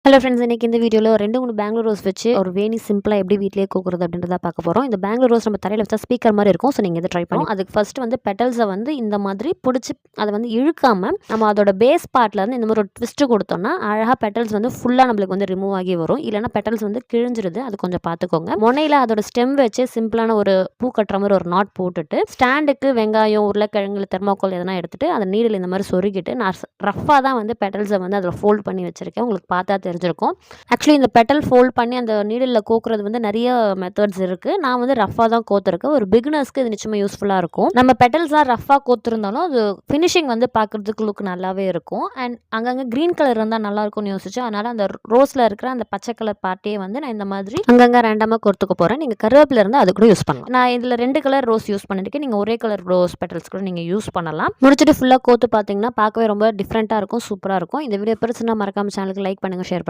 Hello friends, இன்னைக்கு இந்த வீடியோவில் ஒரு 2-3 பெங்களூர் ரோஸ் வச்சு ஒரு வேணி சிம்பிளாக எப்படி வீட்டிலேயே கோக்குறது அப்படின்றத பார்க்க போகிறோம். இந்த பெங்களூர் ரோஸ் நம்ம தரையில் வச்சா ஸ்பீக்கர் மாதிரி இருக்கும். ஸோ நீங்கள் இதை ட்ரை பண்ணி அதுக்கு ஃபர்ஸ்ட் வந்து பெட்டல்ஸை வந்து இந்த மாதிரி பிடிச்சி அதை வந்து இழுக்காமல் நம்ம அதோட பேஸ் பார்ட்டில் இருந்து இந்த மாதிரி ஒரு ட்விஸ்ட்டு கொடுத்தோம்னா அழகாக பெட்டல்ஸ் வந்து ஃபுல்லாக நம்மளுக்கு வந்து ரிமூவ் ஆகி வரும். இல்லைனா பெட்டல்ஸ் வந்து கிழிஞ்சிருது, அது கொஞ்சம் பார்த்துக்கோங்க. முனையில் அதோட ஸ்டெம் வச்சு சிம்பிளான ஒரு பூ கட்டுற மாதிரி ஒரு நாட் போட்டுட்டு ஸ்டாண்டுக்கு வெங்காயம், உருளைக்கிழங்கு, தெர்மாக்கோல் எதனா எடுத்துட்டு அந்த நீடில் இந்த மாதிரி சொருகிட்டு நான் ரஃபாக தான் வந்து பெட்டல்ஸை வந்து அதில் ஃபோல்ட் பண்ணி வச்சிருக்கேன். உங்களுக்கு பார்த்தா தெரிஞ்சிருக்கும். ஆக்சுவலி இந்த பெட்டல் ஃபோல்ட் பண்ணி அந்த நீடில் கோக்குறது வந்து நிறைய மெத்தட்ஸ் இருக்குது. நான் வந்து ரஃபாக தான் கோத்துருக்கேன். ஒரு பிகினர்ஸ்க்கு இது நிச்சயமாக யூஸ்ஃபுல்லாக இருக்கும். நம்ம பெட்டல்ஸ்லாம் ரஃபாக கோத்துருந்தாலும் அது ஃபினிஷிங் வந்து பார்க்குறதுக்கு லுக் நல்லாவே இருக்கும். அண்ட் அங்கங்கே க்ரீன் கலர் இருந்தால் நல்லா இருக்கும்னு யோசிச்சேன். அதனால் அந்த ரோஸில் இருக்கிற அந்த பச்சை கலர் பார்ட்டியே வந்து நான் இந்த மாதிரி அங்கங்கே ரேண்டமாக கோர்த்துக்க போகிறேன். நீங்கள் கருவேப்பிலை இருந்தால் அது கூட யூஸ் பண்ணலாம். நான் இதில் 2 கலர் ரோஸ் யூஸ் பண்ணியிருக்கேன். நீங்கள் ஒரே கலர் ரோஸ் பெட்டல்ஸ் கூட நீங்கள் யூஸ் பண்ணலாம். முடிச்சுட்டு ஃபுல்லாக கோத்து பார்த்தீங்கன்னா பார்க்கவே ரொம்ப டிஃப்ரெண்ட்டாக இருக்கும், சூப்பராக இருக்கும். இந்த வீடியோ பிடிச்சிருந்தா மறக்காம சேனலுக்கு லைக் பண்ணுங்கள், ஷேர்